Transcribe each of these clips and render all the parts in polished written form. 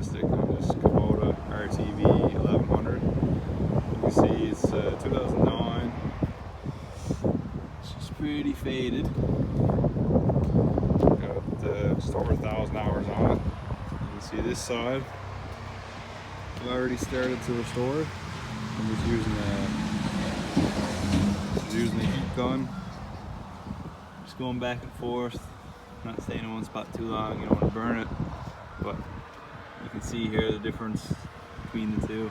plastic on this Kubota RTV1100. You can see it's 2009. It's just pretty faded. Got just over 1,000 hours on it. You can see this side. I've already started to restore it. I'm just using a heat gun. Just going back and forth. Not staying in one spot too long, you don't want to burn it, but you can see here the difference between the two.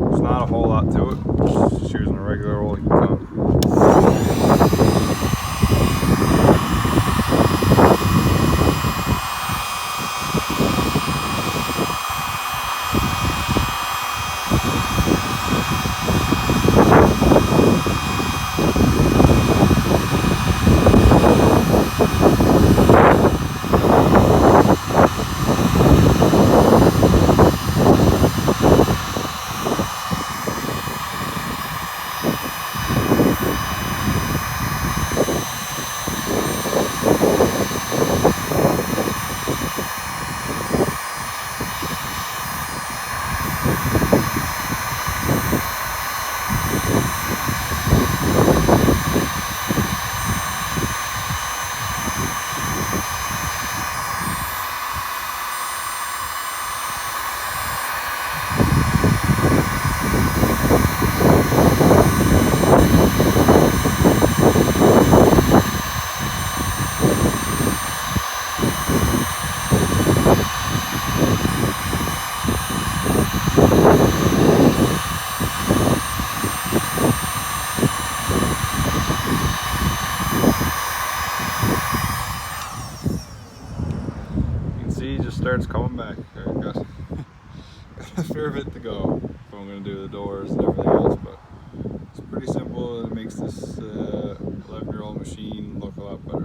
There's not a whole lot to it, just using a regular old heat gun. Just starts coming back. Got a fair bit to go if I'm going to do the doors and everything else, but it's pretty simple. It makes this 11-year-old machine look a lot better.